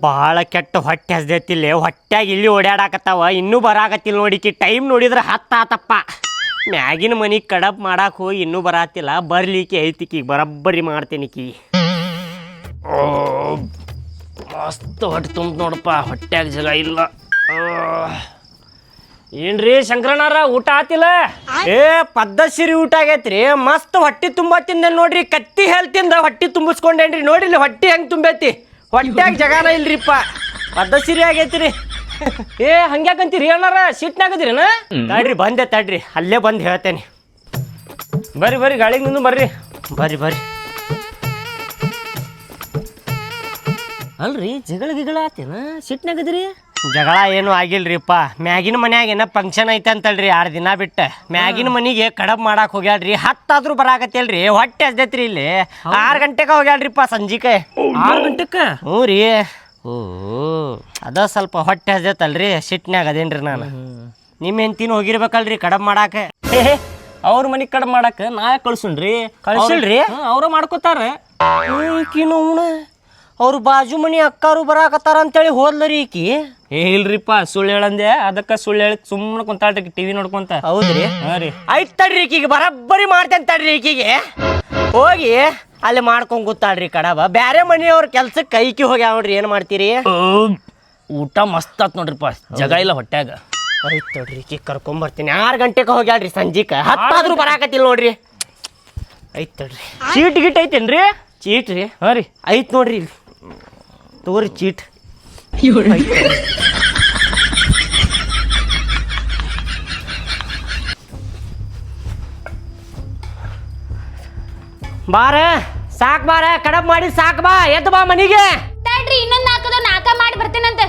ಭಾಳ ಕೆಟ್ಟ ಹೊಟ್ಟೆ ಹಸ್ದೈತಿಲ್ಲ, ಹೊಟ್ಯಾಗ ಇಲ್ಲಿ ಓಡಾಡಕತ್ತಾವ. ಇನ್ನೂ ಬರಾಕತ್ತಿಲ್ಲ ನೋಡಿಕಿ. ಟೈಮ್ ನೋಡಿದ್ರೆ 10 ಆತಪ್ಪ. ಮ್ಯಾಗಿನ ಮನೆ ಕಡಪ್ ಮಾಡಕ್ಕೆ ಹೋಗಿ ಇನ್ನೂ ಬರಾತಿಲ್ಲ. ಬರ್ಲಿಕ್ಕೆ ಐತಿಕಿ, ಬರಬ್ಬರಿ ಮಾಡ್ತೇನಿಕಿ. ಮಸ್ತ್ ಹೊಟ್ಟೆ ತುಂಬ ನೋಡಪ್ಪ, ಹೊಟ್ಯಾಗ ಜಾಗ ಇಲ್ಲ. ಏನ್ರಿ ಶಂಕರಣ್ಣಾರ, ಊಟ ಆತಿಲ್ಲ? ಪದ್ದಸಿರಿ ಊಟ ಆಗೈತ್ರಿ. ಮಸ್ತ್ ಹೊಟ್ಟಿ ತುಂಬ ತಿಂದ ನೋಡ್ರಿ. ಕತ್ತಿ ಹೇಳ್ತಿಂದ ಹೊಟ್ಟಿ ತುಂಬಿಸ್ಕೊಂಡೇನ್ರಿ. ನೋಡಿಲ್ಲ ಹೊಟ್ಟಿ ಹೆಂಗೆ ತುಂಬೈತಿ. ಹೊಟ್ಯಾಗ ಜಗಾನ ಇಲ್ರಿಪ್ಪ. ಪದ್ದಸಿರಿ ಆಗೈತಿರಿ. ಹಂಗ್ಯಾಕಂತೀರಿ ಅಣ್ಣಾರ? ಸಿಟ್ನಾಗದಿರಿನ? ತಡ್ರಿ ಬಂದೆ, ತಡ್ರಿ ಅಲ್ಲೇ ಬಂದು ಹೇಳ್ತೇನೆ. ಬರ್ರಿ ಬರ್ರಿ, ಗಾಳಿಗೆ ನಿಂದು ಬರ್ರಿ. ಬರ್ರಿ ಬರ್ರಿ. ಅಲ್ರಿ ಜಗಳ ಗಿಗಳ ಆತೇನ? ಸಿಟ್ನಾಗದಿರಿ? ಜಗಳ ಏನು ಆಗಿಲ್ರಿಪ್ಪ. ಮ್ಯಾಗಿನ ಮನ್ಯಾಗ ಏನೋ ಫಂಕ್ಷನ್ ಐತೆ ಅಂತಲ್ರಿ 2 ದಿನ ಬಿಟ್ಟು. ಮ್ಯಾಗಿನ ಮನೆಗೆ ಕಡಬ್ ಮಾಡಕ್ಕೆ ಹೋಗ್ಯಾಳ್ರಿ. 10 ಆದ್ರೂ ಬರಾಕತ್ತೇಳ್ರಿ. ಹೊಟ್ಟೆ ಹಸ್ದೈತ್ರಿ. ಇಲ್ಲಿ 6 ಗಂಟೆಗೆ ಹೋಗ್ಯಾಳ್ರಿಪ್ಪ, ಸಂಜಿಕೆ 6 ಗಂಟೆಗೆ. ಹ್ಞೂ ರೀ. ಅದ ಸ್ವಲ್ಪ ಹೊಟ್ಟೆ ಹಸ್ದೈತಲ್ರಿ, ಸಿಟ್ನ್ಯಾಗ ಅದೇನ್ರಿ ನಾನು. ನಿಮ್ಮ ಹೆಂಡ್ತಿನೂ ಹೋಗಿರ್ಬೇಕಲ್ರಿ ಕಡಬ್ ಮಾಡಾಕ. ಅವ್ರ ಮನೆಗೆ ಕಡಬ್ ಮಾಡಾಕ ನಾ ಕಳ್ಸುನ್ರಿ. ಕಳ್ಸಿಲ್ರಿ? ಅವ್ರ ಮಾಡ್ಕೋತಾರ. ಅವ್ರು ಬಾಜು ಮನಿ ಅಕ್ಕಾರು ಬರಾಕತ್ತಾರ ಅಂತೇಳಿ ಹೋದ್ಲರಿ ಈಕಿ. ಇಲ್ರಿಪ್ಪ, ಸುಳ್ಳು ಹೇಳಂದೆ. ಅದಕ್ಕೆ ಸುಳ್ಳು ಹೇಳಿ ಸುಮ್ಮನೆ ಕುಂತಾಳ್ರಿ ಟಿವಿ ನೋಡ್ಕೊಂತ. ಹೌದ್ರಿ? ಹಾಂ ರೀ. ಆಯ್ತು ತಡ್ರಿ, ಈಕಿಗೆ ಬರಬ್ಬರಿ ಮಾಡ್ತೇನೆ ತಡ್ರಿ. ಈಕಿಗೆ ಹೋಗಿ ಅಲ್ಲಿ ಮಾಡ್ಕೊಂಡ್ ಕೂತಾಳ್ರಿ ಕಡಬ. ಬ್ಯಾರೆ ಮನೆಯವ್ರ ಕೆಲ್ಸಕ್ಕೆ ಕೈಕಿ ಹೋಗಿ ನೋಡ್ರಿ. ಏನು ಮಾಡ್ತೀರಿ? ಊಟ ಮಸ್ತ್ ಆತ್ ನೋಡ್ರಿಪ್ಪ, ಜಗ ಇಲ್ಲ ಹೊಟ್ಯಾಗ. ಆಯ್ತು ತಡ್ರಿ, ಈಕಿಗೆ ಕರ್ಕೊಂಬರ್ತೀನಿ. 6 ಗಂಟೆಗೆ ಹೋಗ್ಯಾಳ್ರಿ ಸಂಜಿಕ. 10 ಆದ್ರೂ ಬರಾಕತ್ತಿಲ್ಲ ನೋಡ್ರಿ. ಆಯ್ತು ತಡ್ರಿ. ಚೀಟ್ ಗಿಟ್ ಐತೇನ್ರಿ? ಚೀಟ್ ರೀ? ಹಾಂ ರೀ, ಐತ್ ನೋಡ್ರಿ. ತೋರಿ ಚೀಟ್. ಬಾರ, ಸಾಕ್ ಬಾರ, ಕಡಬ್ ಮಾಡಿ ಸಾಕ್ ಬಾ. ಎದ್ದು ಬಾ ಮನಿಗೆ. ತಡ್ರಿ, ಇನ್ನೊಂದು 4 ಮಾಡಿ ಬರ್ತೇನಂತ.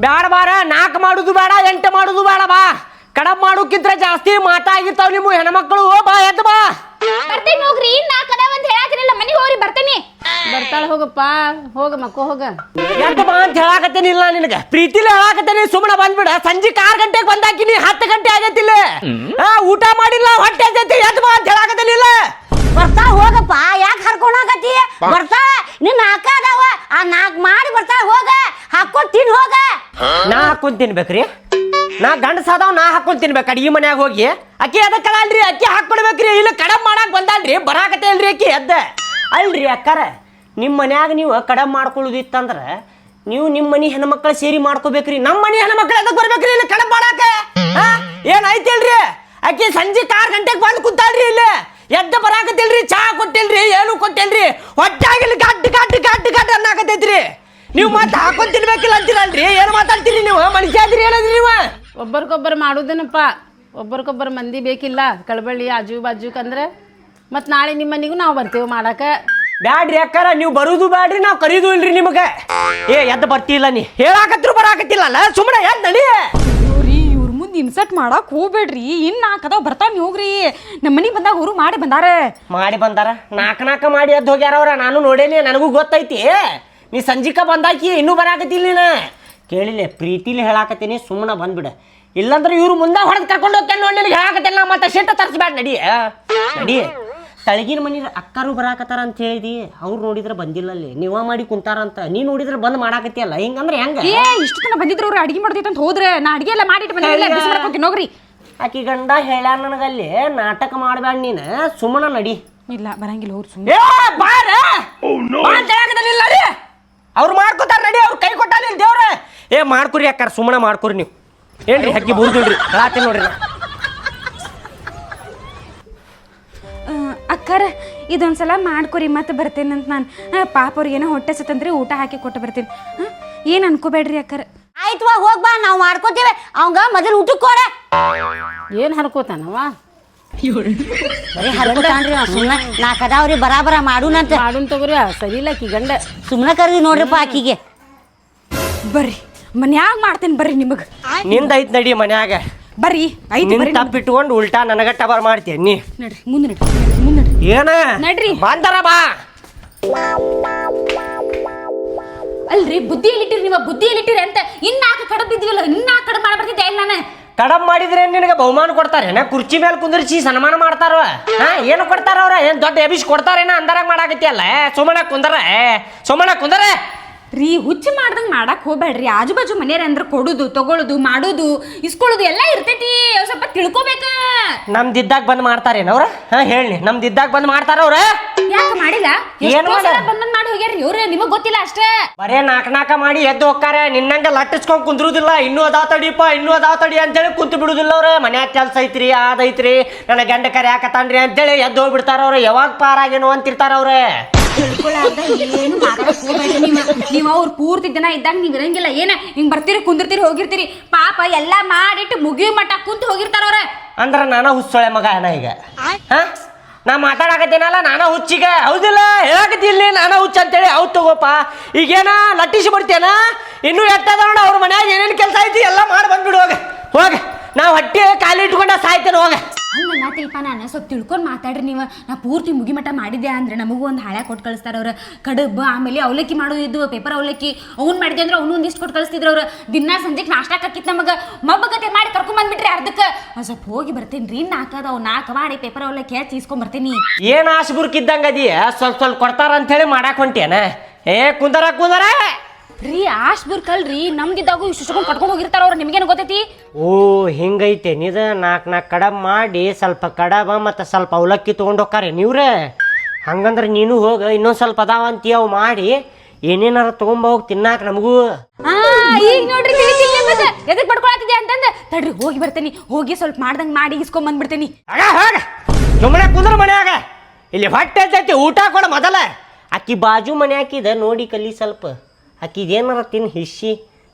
ಬ್ಯಾಡ ಬಾರ, 4 ಮಾಡುದು ಬೇಡ, 8 ಮಾಡುದು ಬೇಡ. ಬಾ, ಕಡಬ್ ಮಾಡೋಕ್ಕಿಂತ ಜಾಸ್ತಿ ಮಾತಾಗಿರ್ತಾವ ನಿಮ್ಮ ಹೆಣ್ಮಕ್ಳು. ಬಾ, ಎದ್ದು ಬಾ. ಬರ್ತೇನೆ ಹೋಗ್ರಿ. 4 ಅದಾವ ಅಂತ ಹೇಳಾತಿರಲ್ಲ, ಮನೆಗೆ ಹೋಗ್ರಿ. ಬರ್ತೇನೆ. ಬರ್ತಾಳ, ಹೋಗಪ್ಪ, ಹೋಗ ಮಕ್ಕೋ, ಹೋಗ. ಎದ್ದು ಬಾ ಅಂತ ಹೇಳಾಕತ್ತೇನಿಲ್ಲ ನಿನಗ. ಪ್ರೀತಿಲಿ ಹೇಳಾಕತ್ತೇನಿ, ಸುಮ್ಮನೆ ಬಂದ್ಬಿಡ. ಸಂಜೆ 6 ಗಂಟೆಗೆ ಬಂದಾಕಿನಿ, 10 ಗಂಟೆ ಆಗೈತಿಲ್ಲ. ಊಟ ಮಾಡಿಲ್ಲ, ಹೊಟ್ಟೆ ಆಗೈತಿ. ಎದ್ದು ಬಾ ಅಂತ ಹೇಳಾಕತ್ತೇನಿಲ್ಲ. ಬರ್ತಾ ಹೋಗಪ್ಪ, ಯಾಕೆ ಹರ್ಕೊಂಡಾಕತಿ? ಬರ್ತಾ ನಿನ್ನ ಅಕ್ಕ ಅದಾವ, ಆ 4 ಮಾಡಿ ಬರ್ತಾ. ಹೋಗ, ಹಾಕೊಂಡ್ ತಿನ್ ಹೋಗ. ನಾ ಹಾಕೊಂಡ್ ತಿನ್ಬೇಕ್ರಿ? ನಾ ಗಂಡ ಸಾದವ್, ನಾ ಹಾಕೊಂಡ್ ತಿನ್ಬೇಕು ಅಡಿಗೆ ಮನ್ಯಾಗ ಹೋಗಿ. ಅಕ್ಕಿ ಅದಕ್ಕೆ ಅಲ್ರಿ, ಅಕ್ಕಿ ಹಾಕೊಡ್ಬೇಕ್ರಿ. ಇಲ್ಲ ಕಡಬ್ ಮಾಡಕ್ ಬಂದಾಳ್ರಿ, ಬರಾಕತ್ತೆ ಅಲ್ರಿ ಅಕ್ಕಿ. ಎದ್ದ ಅಲ್ರಿ ಅಕ್ಕಾರ, ನಿಮ್ಮ ಮನ್ಯಾಗ ನೀವು ಕಡಬ್ ಮಾಡ್ಕೊಳ್ಳೋದಿತ್ತಂದ್ರ ನೀವು ನಿಮ್ಮ ಮನಿ ಹೆಣ್ಮಕ್ಳು ಸೇರಿ ಮಾಡ್ಕೋಬೇಕ್ರಿ. ನಮ್ಮ ಮನಿ ಹೆಣ್ಮಕ್ಳು ಅದಕ್ಕೆ ಬರ್ಬೇಕ್ರಿ ಇಲ್ಲಿ ಕಡಬ್ ಮಾಡಾಕ. ಏನ್ ಐತಿಲ್ರಿ? ಅಕ್ಕಿ ಸಂಜೆ 6 ಗಂಟೆಗೆ ಬಂದು ಕುಂತಾಳ್ರಿ. ಇಲ್ಲಿ ಎದ್ದ ಬರಾಕತ್ತಿಲ್ರಿ. ಚಾ ಕೊಟ್ಟಿಲ್ರಿ, ಏನು ಕೊಟ್ಟಿಲ್ರಿ. ಹೊಟ್ಟಾಗಿಲ್ಲಿ ಗಡ್ಡ ಗಡ್ಡ ಗಡ್ಡ ಗಡ್ಡ ಅನ್ನಾಕತ್ತೈತ್ರಿ. ನೀವು ಮತ್ತೆ ಹಾಕೊಂಡ್ ತಿನ್ಬೇಕಿಲ್ಲ ಅಂತೀರಲ್ರಿ. ಏನು ಮಾತಾಡ್ತೀರಿ ನೀವು? ಮನುಷ್ಯ ಆದ್ರಿ ಏನದ್ರಿ ನೀವು? ಒಬ್ಬರಿಗೊಬ್ಬರು ಮಾಡುದೇನಪ್ಪ. ಒಬ್ಬರಿಗೊಬ್ಬರು ಮಂದಿ ಬೇಕಿಲ್ಲ ಕಳಬಳ್ಳಿ ಆಜು ಬಾಜುಕಂದ್ರೆ. ಮತ್ತು ನಾಳೆ ನಿಮ್ಮ ಮನೆಗೂ ನಾವು ಬರ್ತೇವೆ ಮಾಡಾಕ. ಬ್ಯಾಡ್ರಿ ಅಕ್ಕಾರ, ನೀವು ಬರುದು ಬ್ಯಾಡ್ರಿ, ನಾವು ಕರೀದು ಇಲ್ರಿ ನಿಮಗೆ. ಎದ್ದು ಬರ್ತಿಲ್ಲ, ನೀ ಹೇಳಾಕತ್ರು ಬರಾಕತ್ತಿಲ್ಲ. ಸುಮ್ಮನೆ ಎದ್ದು ನಡಿ. ಇವ್ರ ಮುಂದೆ ಇನ್ಸರ್ಟ್ ಮಾಡಕ್ ಹೋಗ್ಬೇಡ್ರಿ. ಇನ್ನು 4 ಅದಾವ, ಬರ್ತಾವ. ನೀವು ಹೋಗ್ರಿ. ನಮ್ಮ ಮನೆಗೆ ಬಂದಾಗ ಅವರು ಮಾಡಿ ಬಂದಾರ. 4 ಮಾಡಿ ಎದ್ದು ಹೋಗ್ಯಾರ ಅವ್ರ. ನಾನು ನೋಡೇನಿ, ನನಗೂ ಗೊತ್ತೈತಿ. ನೀ ಸಂಜಿಕ ಬಂದಾಕಿ ಇನ್ನೂ ಬರಾಕತ್ತಿಲ್ಲ. ನೀನು ಕೇಳಿಲ್ಲ, ಪ್ರೀತಿಲಿ ಹೇಳಾಕತ್ತೀನಿ, ಸುಮ್ಮನೆ ಬಂದ್ಬಿಡ. ಇಲ್ಲಾಂದ್ರೆ ಇವ್ರು ಮುಂದೆ ಹೊಡೆದು ಕರ್ಕೊಂಡು ಹೋಗ್ತೇನೆ ನೋಡಿ. ನಿನಗೆ ಹೇಳಾಕತ್ತಿಲ್ಲ, ಮತ್ತೆ ಶೆಟ್ಟ ತರಿಸ್ಬೇಡ. ನಡಿ ನಡಿ. ತಳಗಿನ ಮನೆ ಅಕ್ಕಾರು ಬರಾಕತ್ತಾರ ಅಂತ ಹೇಳಿದಿ. ಅವ್ರು ನೋಡಿದ್ರೆ ಬಂದಿಲ್ಲ. ಅಲ್ಲಿ ನೀವ ಮಾಡಿ ಕುಂತಾರಂತ. ನೀ ನೋಡಿದ್ರೆ ಬಂದ್ ಮಾಡಾಕತ್ತಿಯಲ್ಲ. ಹಿಂಗಂದ್ರೆ ಹೆಂಗ? ಇಷ್ಟು ತನ ಬಂದಿದ್ರು ಅವ್ರು ಅಡಿಗೆ ಮಾಡ್ತೈತೆ ಅಂತ ಹೋದ್ರೆ ನಾ ಅಡಿಗೆ ಎಲ್ಲ ಮಾಡಿಟ್ಟು ಬಂದಿಲ್ಲ. ಹೋಗ್ರಿ. ಆಕಿ ಗಂಡ ಹೇಳ ನನಗಲ್ಲಿ ನಾಟಕ ಮಾಡಬೇಡ ನೀನು. ಸುಮ್ಮನ ನಡಿ. ಇಲ್ಲ ಬರಂಗಿಲ್ಲ, ಹೋಗ್ರಿ ಸುಮ್ಮನೆ. ಅವ್ರು ಮಾಡ್ಕೋತಾರ ನಡಿ. ಅವ್ರು ಕೈ ಕೊಟ್ಟಾನ ದೇವ್ರ. ಮಾಡ್ಕೊರಿ ಅಕ್ಕಾರ, ಸುಮ್ಮನೆ ಮಾಡ್ಕೊರಿ ನೀವು. ಏನ್ರಿ ಹಕ್ಕಿ ಬುರ್ದಿಲ್ರಿ, ಹೇಳತ್ತೀನಿ ನೋಡ್ರಿ. ಅಕ್ಕಾರ ಇದೊಂದ್ಸಲ ಮಾಡ್ಕೊರಿ, ಮತ್ತೆ ಬರ್ತೇನಂತ ನಾನು. ಪಾಪ ಅವ್ರಿಗೇನೋ ಹೊಟ್ಟೆ ಸತ್ತಂದ್ರೆ ಊಟ ಹಾಕಿ ಕೊಟ್ಟು ಬರ್ತೀನಿ. ಏನು ಅನ್ಕೋಬೇಡ್ರಿ ಅಕ್ಕಾರ. ಆಯ್ತವಾ, ಹೋಗ್ ಬಾ, ನಾವು ಮಾಡ್ಕೋತೇವೆ. ಅವಂಗ ಮೊದಲು ಊಟಕ್ಕೆ ಕೊಡ. ಏನು ಹರ್ಕೋತಾನವ? ಬರೀ ಹರ್ಕೋತಾನ್ರಿ. ಸುಮ್ಮನೆ 4 ಅದಾವ್ರಿ, ಬರಾಬರ ಮಾಡುನಂತ. ಮಾಡುನ್ ತಗೋರಿ. ಸರಿ ಇಲ್ಲ ಆಕಿ ಗಂಡ. ಸುಮ್ಮನೆ ಕರ್ದಿ ನೋಡ್ರಿಪ್ಪ ಆಕಿಗೆ. ಬರ್ರಿ, ಮನ್ಯಾಗ ಮಾಡ್ತೇನೆ ಬರ್ರಿ. ನಿಮಗೆ ನಿಂದ ಐತ್ ನಡಿ ಮನ್ಯಾಗ. ಬರ್ರಿ. ಐತಿ ಬರ್ರಿ. ತಪ್ಪಿಟ್ಕೊಂಡು ಉಲ್ಟಾ ನನಗ ಟಬರ್ ಮಾಡ್ತೀನಿ. ನೀ ನಡ್ರಿ, ಮುಂದೆ ನಡ್ರಿ, ಮುಂದೆ ನಡ್ರಿ. ಏನ ನಡ್ರಿ. ಬಂದಾರ ಬಾ. ಅಲ್ರಿ, ಬುದ್ಧಿ ಎಲ್ಲಿಟ್ಟಿರಿ ನೀವು? ಬುದ್ಧಿ ಎಲ್ಲಿಟ್ಟಿರಿ ಅಂತ. 4 ಕಡಬ್ ಇದ್ವಿಲ್ಲ, 4 ಕಡಬ್ ಮಾಡ್ಬರ್ತಿದ್ದೆ ಇಲ್ಲ ನಾನು. ಕಡಬ್ ಮಾಡಿದ್ರೆ ನಿನಗೆ ಬಹುಮಾನ ಕೊಡ್ತಾರೇನ? ಕುರ್ಚಿ ಮೇಲೆ ಕುಂದ್ರಿಸಿ ಸನ್ಮಾನ ಮಾಡ್ತಾರ. ಏನು ಕೊಡ್ತಾರ ಅವ್ರ? ಏನ್ ದೊಡ್ಡ ಎಬಿಸ್ ಕೊಡ್ತಾರೇನ? ಅಂದರಾಗ ಮಾಡಾಕತ್ತಿಯಲ್ಲ. ಸುಮ್ಮನೆ ಕುಂದರ, ಸುಮ್ಮನೆ ಕುಂದರ. ರೀ ಹುಚ್ಚು ಮಾಡ್ದಂಗೆ ಮಾಡಕ್ ಹೋಗ್ಬೇಡ್ರಿ. ಆಜು ಬಾಜು ಮನೆಯವ್ರ ಅಂದ್ರೆ ಕೊಡುದು ತಗೊಳುದು ಮಾಡೋದು ಇಸ್ಕೊಳ್ಳೋದು ಎಲ್ಲ ಇರ್ತೈತಿ. ಸ್ವಲ್ಪ ತಿಳ್ಕೊಬೇಕ. ನಮ್ದಿದ್ದಾಗ ಬಂದ್ ಮಾಡ್ತಾರೇನವ್ರ? ಹೇಳಿ, ನಮ್ದಿದ್ದಾಗ ಬಂದ್ ಮಾಡ್ತಾರ ಅವ್ರ? ಯಾಕೆ ಮಾಡಿಲ್ಲ? ಬಂದ್ ಮಾಡಿ ಹೋಗ್ಯಾರಿ ಇವ್ರು, ನಿಮಗ್ ಗೊತ್ತಿಲ್ಲ ಅಷ್ಟೇ. ಬರೇ ನಾಕ ಮಾಡಿ ಎದ್ದು ಹೋಗ್ತಾರೆ. ನಿನ್ನಂಗ ಲಟ್ಟಿಸ್ಕೊಂಡ್ ಕುಂದ್ರುದಿಲ್ಲ. ಇನ್ನೂ ಅದಾವ ತಡಿಪ್ಪ, ಇನ್ನೂ ಅದಾವ ತಡಿ ಅಂತೇಳಿ ಕುಂತು ಬಿಡುದಿಲ್ಲ ಅವ್ರ. ಮನ್ಯಾಗ ಕೆಲ್ಸ ಐತ್ರಿ, ಅದೈತ್ರಿ, ನನ್ನ ಗಂಡ ಕರೆ ಹಾಕತಾನ್ರಿ ಅಂತೇಳಿ ಎದ್ದು ಹೋಗ್ಬಿಡ್ತಾರ ಅವ್ರ. ಯಾವಾಗ ಪಾರಾಗೇನು ಅಂತಿರ್ತಾರ ಅವ್ರ. ಏನು ಮಾತಾಡಕ್ ಹೋಗ್ಬೇಡ್ರಿ ನೀವು ಅವ್ರು ಪೂರ್ತಿ ದಿನ ಇದ್ದಾಗ ನೀವ್ ಇರಂಗಿಲ್ಲ. ಏನ ಹಿಂಗ್ ಬರ್ತೀರಿ ಕುಂದಿರ್ತೀರಿ ಹೋಗಿರ್ತೀರಿ. ಪಾಪ ಎಲ್ಲಾ ಮಾಡಿಟ್ಟು ಮುಗಿಯೋ ಮಟ್ಟ ಕುಂತು ಹೋಗಿರ್ತಾರ ಅವ್ರ. ಅಂದ್ರ ನಾನ ಹುಚ್ಚೊಳೆ ಮಗ ಏನ ಈಗ? ನಾ ಮಾತಾಡಕತ್ತೇನಲ್ಲ ನಾನ ಹುಚ್ಚಿಗ, ಹೌದಿಲ್ಲ? ಹೇಳಕತ್ತಿಲ್ಲ ನಾನ ಹುಚ್ಚ ಅಂತೇಳಿ. ಹೌದ್ ತಗೋಪ. ಈಗೇನ ಲಟ್ಟಿಸಿ ಬಿಡ್ತೇನ? ಇನ್ನೂ ಎಟ್ಟದ ನೋಡ ಅವ್ರ ಮನ್ಯಾಗ ಏನೇನು ಕೆಲಸ ಐತಿ ಎಲ್ಲ ಮಾಡಿ ಬಂದ್ಬಿಡು. ಹೋಗ ನಾ ಹೊಟ್ಟೆ ಖಾಲಿ ಇಟ್ಕೊಂಡ ಸಾಯ್ತೇನೆ. ಹೋಗ ಹಂಗ ನಾತಿಲ್ಪ. ನಾನು ಸ್ವಲ್ಪ ತಿಳ್ಕೊಂಡು ಮಾತಾಡ್ರಿ ನೀವು. ನಾ ಪೂರ್ತಿ ಮುಗಿಮಠ ಮಾಡಿದ್ದೆ ಅಂದ್ರೆ ನಮಗೂ ಒಂದು ಹಳೆ ಕೊಟ್ಟು ಕಳಿಸ್ತಾರ ಅವ್ರು. ಕಡುಬು ಆಮೇಲೆ ಅವಲಕ್ಕಿ ಮಾಡೋದಿದ್ದು, ಪೇಪರ್ ಅವಲಕ್ಕಿ ಅವ್ನು ಮಾಡಿದೆ ಅಂದ್ರೆ ಅವನು ಒಂದಿಷ್ಟು ಕೊಟ್ಟು ಕಳಿಸ್ತಿದ್ರು ಅವ್ರು. ದಿನ ಸಂಜೆಗೆ ನಾಷ್ಟಾಕ್ ಹಾಕಿತ್ತು ನಮಗೆ. ಮಬ್ಬಗತೆ ಮಾಡಿ ಕರ್ಕೊಂಬಂದ್ಬಿಟ್ರಿ ಅರ್ಧಕ್ಕೆ. ಸ್ವಲ್ಪ ಹೋಗಿ ಬರ್ತೇನೆ ರೀ. ನಾಲ್ಕು ಮಾಡಿ ಪೇಪರ್ ಅವಲಕ್ಕಿ ಹಚ್ಚಿ ಇಸ್ಕೊಂಡ್ ಬರ್ತೀನಿ. ಏನ್ ಆಶಬುರ್ಕಿದ್ದಂಗ ಅದೀಯ? ಸ್ವಲ್ಪ ಕೊಡ್ತಾರ ಅಂತ ಹೇಳಿ ಮಾಡಾಕ್ ಹೊಂಟೇನ? ಕುಂದರ ರೀ ಆಶ್ಬುರ್ಕ್ ಅಲ್ರಿ, ನಮ್ಗಿದ್ದಾಗೂ ಇಷ್ಟು ಕಟ್ಕೊಂಡು ಹೋಗಿರ್ತಾರ ಅವ್ರು. ನಿಮ್ಗೇನು ಗೊತ್ತೈತಿ? ಓ ಹಿಂಗೈತೆ ನಿದ. ನಾಲ್ಕು ಕಡಬ್ ಮಾಡಿ ಸ್ವಲ್ಪ ಕಡಬ ಮತ್ತು ಸ್ವಲ್ಪ ಅವಲಕ್ಕಿ ತೊಗೊಂಡು ಹೋಗ್ತಾರೆ ನೀವ್ರೆ. ಹಂಗಂದ್ರೆ ನೀನು ಹೋಗ, ಇನ್ನೊಂದು ಸ್ವಲ್ಪ ಅದಾವ ಅಂತೀಯ ಅವು ಮಾಡಿ ಏನೇನಾರ ತೊಗೊಂಬ ಹೋಗಿ ತಿನ್ನಾಕ ನಮಗೂ. ಈಗ ನೋಡ್ರಿ ಎದಕ್ ಪಡ್ಕೊಳತಿದ್ಯಾ ಅಂತಂದ. ತಡ್ರಿ ಹೋಗಿ ಬರ್ತೇನಿ. ಹೋಗಿ ಸ್ವಲ್ಪ ಮಾಡ್ದಂಗೆ ಮಾಡಿ ಇಸ್ಕೊಂಡ್ ಬಂದ್ಬಿಡ್ತೇನಿ. ಸುಮ್ಮನೆ ಕುಂದ್ರ ಮನ್ಯಾಗ. ಇಲ್ಲಿ ಹೊಟ್ಟೆ ಐತಿ, ಊಟ ಕೊಡ ಮೊದಲ. ಅಕ್ಕಿ ಬಾಜು ಮನೆ ಹಾಕಿದ ನೋಡಿ ಕಲಿ ಸ್ವಲ್ಪ. ಅಕ್ಕಿದೇನಾರ ತಿನ್ ಹಿಸಿ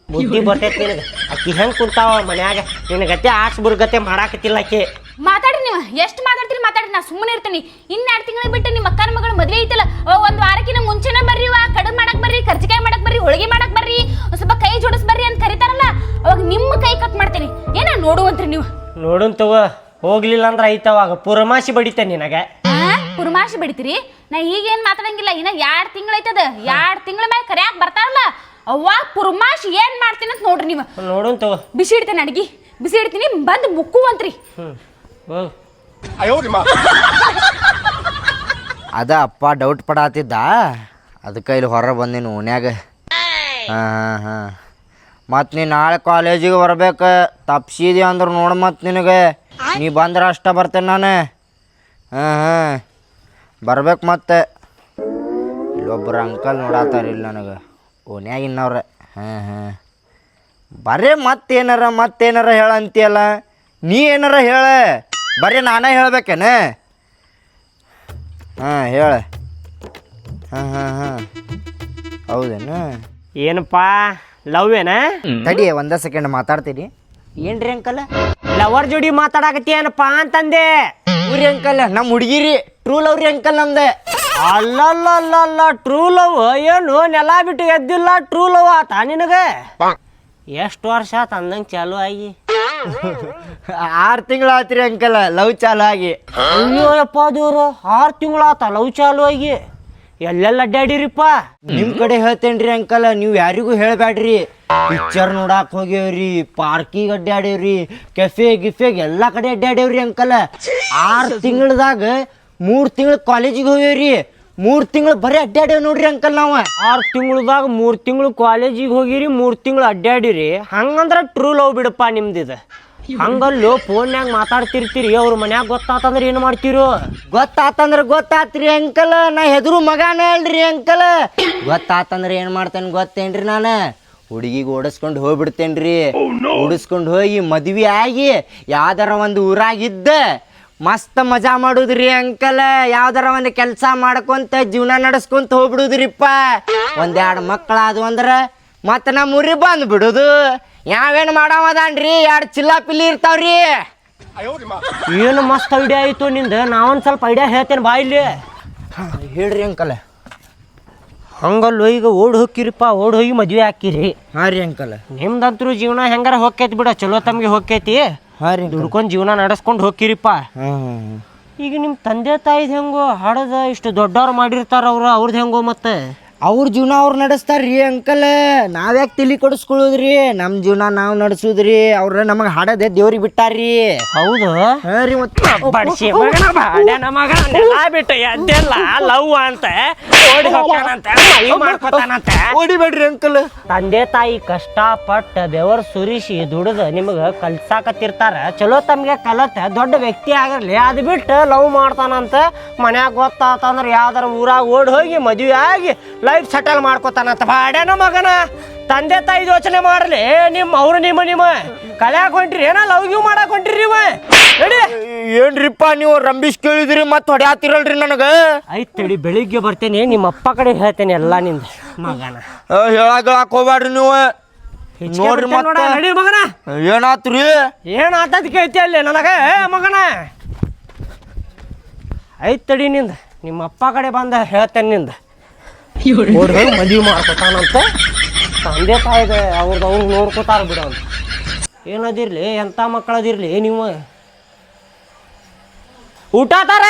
ಬುದ್ಧಿ ಬರ್ತೈತಿ ನಿನಗೆ. ಅಕ್ಕಿ ಹೆಂಗೆ ಕುಂತಾವ ಮನ್ಯಾಗ ನಿನಗತ್ತೆ ಆಸ್ಬುರ್ಗತೆ ಮಾಡಾಕತ್ತಿಲ್ಲ ಆಕಿ. ಮಾತಾಡ್ರಿ ನೀವು, ಎಷ್ಟು ಮಾತಾಡ್ತೀರಿ ಮಾತಾಡ್ರಿ. ನಾ ಸುಮ್ಮನೆ ಇರ್ತೀನಿ. 2 ತಿಂಗಳಿಗೆ ಬಿಟ್ಟು ನಿಮ್ಮ ಅಕ್ಕನ ಮಗಳ ಮದುವೆ ಐತಲ್ಲ, ಒಂದು ವಾರಕ್ಕಿಂತ ಮುಂಚೆನೇ ಬರ್ರಿ. ಕಡುಬು ಮಾಡಕ್ ಬರ್ರಿ, ಕರ್ಜಿಕಾಯಿ ಮಾಡಕ್ ಬರ್ರಿ, ಹೋಳಿಗೆ ಮಾಡಕ್ ಬರ್ರಿ, ಸ್ವಲ್ಪ ಕೈ ಜೋಡಿಸ್ ಬರ್ರಿ ಅಂತ ಕರಿತಾರಲ್ಲ, ಅವಾಗ ನಿಮ್ಮ ಕೈ ಕಟ್ ಮಾಡ್ತೇನೆ. ಏನ ನೋಡುವಂತ್ರಿ ನೀವು? ನೋಡುನ್ ತಗೋ. ಹೋಗ್ಲಿಲ್ಲ ಅಂದ್ರೆ ಐತವಾಗ ಪುರಮಾಸಿ ಬಡಿತೇನೆ ನಿನಗೆ. ಪುರಮಾಸಿ ಬಡಿತೀರಿ? ನಾ ಈಗೇನ್ ಮಾತಾಡಂಗಿಲ್ಲ. ಇನ್ನ 2 ತಿಂಗಳೈತದ. 2 ತಿಂಗಳ ಮೇಲೆ ಕರಿಯಾಕ್ ಬರ್ತಾರಲ್ಲ, ಅವಾಗ ಪುರಮಾಸಿ ಏನ್ ಮಾಡ್ತೀನಿ ಅಂತ ನೋಡ್ರಿ ನೀವು. ನೋಡುನ್ ತಗೋ. ಬಿಸಿ ಇಡ್ತೇನೆ, ಅಡ್ಗಿ ಬಿಸಿ ಇಡ್ತೀನಿ, ಬಂದು ಮುಕ್ಕುವಂತ್ರಿ. ಅದ ಅಪ್ಪ ಡೌಟ್ ಪಡಾತಿದ್ದ, ಅದಕ್ಕೆ ಇಲ್ಲಿ ಹೊರ ಬಂದಿನಿ ಓನ್ಯಾಗ. ಹಾಂ ಮತ್ತು ನೀ ನಾಳೆ ಕಾಲೇಜಿಗೆ ಬರ್ಬೇಕು. ತಪ್ಸಿದಿ ಅಂದ್ರೆ ನೋಡು ಮತ್ತು ನಿನಗೆ. ನೀ ಬಂದ್ರೆ ಅಷ್ಟ ಬರ್ತೇನೆ ನಾನು. ಬರ್ಬೇಕು. ಮತ್ತೆ ಇಲ್ಲೊಬ್ಬರು ಅಂಕಲ್ ನೋಡತ್ತಾರ ಇಲ್ಲಿ ನನಗೆ ಓನ್ಯಾಗ ಇನ್ನವ್ರೆ. ಬರೇ ಮತ್ತೇನಾರ ಹೇಳಂತೀಯಲ್ಲ. ನೀ ಏನಾರ ಹೇಳ, ಬರೀ ನಾನೇ ಹೇಳ್ಬೇಕೇನೆ? ಹೇಳ. ಹೌದೇನು? ಏನಪ್ಪ ಲವ್ ಏನ? ತಡಿ ಒಂದೇ ಸೆಕೆಂಡ್ ಮಾತಾಡ್ತೀನಿ. ಏನ್ರಿ ಅಂಕಲ್? ಲವರ್ ಜೋಡಿ ಮಾತಾಡಕತ್ತಿ ಏನಪ್ಪ ಅಂತಂದೆ. ಊರಿ ಅಂಕಲ್ ನಮ್ಮ ಹುಡುಗಿರಿ ಟ್ರೂ ಲವ್ ರೀ ಅಂಕಲ್ ನಮ್ದೆ. ಅಲ್ಲಲ್ಲ ಟ್ರೂ ಲವ್ ಏನು? ನೆಲ ಬಿಟ್ಟು ಎದ್ದಿಲ್ಲ ಟ್ರೂ ಲವ್ ಆತ ನಿನಗೆ? ಎಷ್ಟು ವರ್ಷ ಆತ ಅಂದಂಗೆ ಚಾಲು ಆಗಿ? 6 ತಿಂಗಳು ಆತ್ರಿ ಅಂಕಲ್ ಲವ್ ಚಾಲು ಆಗಿ. ಅಯ್ಯೋಯಪ್ಪ ದೇವ್ರು, 6 ತಿಂಗಳು ಆತ ಲವ್ ಚಾಲು ಆಗಿ? ಎಲ್ಲೆಲ್ಲ ಅಡ್ಡಾಡಿರಿಪ್ಪ? ನಿಮ್ಮ ಕಡೆ ಹೇಳ್ತೇನ್ರಿ ಅಂಕಲ್, ನೀವು ಯಾರಿಗೂ ಹೇಳಬೇಡ್ರಿ. ಪಿಕ್ಚರ್ ನೋಡಾಕ್ ಹೋಗ್ಯವ್ರಿ, ಪಾರ್ಕಿಗೆ ಅಡ್ಡಾಡೇವ್ರಿ, ಕೆಫೆಗೆ ಎಲ್ಲ ಕಡೆ ಅಡ್ಡಾಡೇವ್ರಿ ಅಂಕಲ್. 6 ತಿಂಗಳದಾಗ 3 ತಿಂಗಳು ಕಾಲೇಜಿಗೆ ಹೋಗ್ಯವ್ರಿ. 3 ತಿಂಗಳು ಬರೀ ಅಡ್ಡಾಡೇವ್ ನೋಡ್ರಿ ಅಂಕಲ್ ನಾವು. 6 ತಿಂಗಳದಾಗ 3 ತಿಂಗಳು ಕಾಲೇಜಿಗೆ ಹೋಗಿರಿ, 3 ತಿಂಗಳು ಅಡ್ಡಾಡಿರಿ. ಹಂಗಂದ್ರೆ ಟ್ರೂ ಲವ್ ಬಿಡಪ್ಪ ನಿಮ್ದಿದ. ಹಂಗಲ್ಲೋ ಫೋನ್ಯಾಗ ಮಾತಾಡ್ತಿರ್ತೀರಿ, ಅವ್ರ ಮನ್ಯಾಗ ಗೊತ್ತಾತಂದ್ರೆ ಏನು ಮಾಡ್ತೀರೋ? ಗೊತ್ತಾತಂದ್ರೆ ಗೊತ್ತಾತ್ರಿ ಅಂಕಲ್, ನಾ ಹೆದರು ಮಗನೇ ಅಲ್ರಿ ಅಂಕಲ್. ಗೊತ್ತಾತಂದ್ರೆ ಏನು ಮಾಡ್ತೇನೆ ಗೊತ್ತೇನ್ರಿ? ನಾನು ಹುಡುಗಿಗೆ ಓಡಿಸ್ಕೊಂಡು ಹೋಗ್ಬಿಡ್ತೇನ್ರಿ. ಓಡಿಸ್ಕೊಂಡು ಹೋಗಿ ಮದ್ವೆ ಆಗಿ ಯಾವ್ದಾರ ಒಂದು ಊರಾಗಿದ್ದ ಮಸ್ತ್ ಮಜಾ ಮಾಡುದ್ರಿ ಅಂಕಲ್. ಯಾವ್ದಾರ ಒಂದು ಕೆಲಸ ಮಾಡ್ಕೊಂತ ಜೀವನ ನಡೆಸ್ಕೊಂತ ಹೋಗ್ಬಿಡುದ್ರಿಪ್ಪ. 1-2 ಮಕ್ಕಳಾದು ಅಂದ್ರೆ ಮತ್ತೆ ನಮ್ಮ ಊರಿಗೆ ಬಂದು ಬಿಡುದು. ಯಾವೇನು ಮಾಡಾವದಾನ್ರಿ, 2 ಚಿಲ್ಲಾಪಿಲ್ಲಿ ಇರ್ತಾವ್ರಿ. ಏನು ಮಸ್ತ್ ಐಡಿಯಾ ಆಯಿತು ನಿಂದ. ನಾವೊಂದು ಸ್ವಲ್ಪ ಐಡಿಯಾ ಹೇಳ್ತೇನೆ ಬಾ ಇಲ್ಲಿ. ಹೇಳ್ರಿ ಅಂಕಲ್. ಹಂಗಲ್ಲೋ ಈಗ ಓಡ್ ಹೋಗಿರಿಪ್ಪ, ಓಡ್ ಹೋಗಿ ಮದ್ವೆ ಹಾಕಿರಿ. ಹಾಂ ರೀ ಅಂಕಲ್. ನಿಮ್ದಂತರೂ ಜೀವನ ಹೆಂಗಾರ ಹೋಗ್ತೈತಿ ಬಿಡ, ಚಲೋ ತಮ್ಗೆ ಹೋಗ್ತೈತಿ. ಹಾಂ ರೀ, ದುಡ್ಕೊಂಡು ಜೀವನ ನಡೆಸ್ಕೊಂಡು ಹೋಗಿರಿಪ್ಪ. ಈಗ ನಿಮ್ಮ ತಂದೆ ತಾಯಿದ್ ಹೆಂಗೋ ಹಾಡದ ಇಷ್ಟು ದೊಡ್ಡವ್ರು ಮಾಡಿರ್ತಾರ ಅವ್ರದ್ದು ಹೆಂಗೋ? ಮತ್ತೆ ಅವ್ರ ಜೀವನ ಅವ್ರು ನಡೆಸ್ತಾರ್ರಿ ಅಂಕಲ್. ನಾವ್ಯಾಕೆ ತಲೆ ಕೊಡಿಸ್ಕೊಳ್ಳೋದ್ರಿ? ನಮ್ಮ ಜೀವನ ನಾವು ನಡೆಸೋದ್ರಿ. ಅವ್ರ ನಮಗೆ ಹಾಡದೆ ದೇವ್ರಿಗೆ ಬಿಟ್ಟಾರ್ರಿ. ಹೌದು? ಹಾಂ ರೀ. ಮತ್ತೆ ಬಡ್ಸಿ ಮಗನ ಬಾಡ್ಯಾನ ಮಗ ನೆಲ ಬಿಟ್ಟು ಎದ್ದೆಲ್ಲ ಲವ್ ಅಂತ ಓಡಿ ಹೋಗ್ತಾನಂತ ಮದುವೆ ಮಾಡ್ಕೊತಾನಂತ. ಹೊಡಿಬೇಡ್ರಿ ಅಂಕಲ್. ತಂದೆ ತಾಯಿ ಕಷ್ಟಪಟ್ಟು ಬೆವರು ಸುರಿಸಿ ದುಡಿದು ನಿಮಗೆ ಕಲ್ಸಾಕತ್ತಿರ್ತಾರ. ಚಲೋ ತಮಗೆ ಕಲತ ದೊಡ್ಡ ವ್ಯಕ್ತಿ ಆಗಿರ್ಲಿ, ಅದು ಬಿಟ್ಟು ಲವ್ ಮಾಡ್ತಾನಂತ ಮನ್ಯಾಗ ಗೊತ್ತಾತಂದ್ರೆ ಯಾವ್ದಾರ ಊರಾಗ ಓಡಿ ಹೋಗಿ ಮದುವೆ ಆಗಿ ಲೈಫ್ ಸೆಟಲ್ ಮಾಡ್ಕೊತಾನಂತ. ಬಾಡ್ಯಾನ ಮಗನ ತಂದೆ ತಾಯಿ ಯೋಚನೆ ಮಾಡಲಿ. ಅವ್ರು ನಿಮ್ಮ ಕಳ್ಯಾಕ ಹೊಂಟ್ರಿ ಏನ ಲವ್ ಗಿವ್ ಮಾಡಕ್ ಹೊಂಟ್ರಿ ನೀವು? ನಡಿ. ಏನ್ರಿಪ್ಪ ನೀವು ರಂಬಿಸ್ ಕೇಳಿದ್ರಿ ಮತ್ತೆ ಹೊಡ್ಯಾತಿರಲ್ರಿ ನನಗೆ? ಆಯ್ತು ತಡಿ, ಬೆಳಿಗ್ಗೆ ಬರ್ತೇನೆ, ನಿಮ್ಮ ಅಪ್ಪ ಕಡೆ ಹೇಳ್ತೇನೆ ಎಲ್ಲ ನಿಂದ ಮಗನ. ಹೇಳಾಕ್ ಹೋಗ್ಬೇಡ್ರಿ ನೀವು. ನೋಡ್ರಿ ನೋಡ, ನಡಿ ಮಗನ. ಏನಾತ್ರಿ? ಏನಾತದ್ ಕೇಳ್ತಿ ಅಲ್ಲಿ ನನಗೆ ಮಗನ? ಆಯ್ತು ತಡಿ ನಿಂದ, ನಿಮ್ಮ ಅಪ್ಪ ಕಡೆ ಬಂದ ಹೇಳ್ತೇನೆ ನಿಂದ. ಓಡಿ ಮದುವೆ ಮಾಡ್ಕೊತಾನಂತ. ತಂದೆ ತಾಯಿಗೆ ಅವ್ರದ್ದು ನೋಡ್ಕೋತಾರ ಬಿಡ ಅಂತ. ಏನದಿರ್ಲಿ, ಎಂಥ ಮಕ್ಕಳದಿರ್ಲಿ ನೀವು. ಊಟ ತಾರ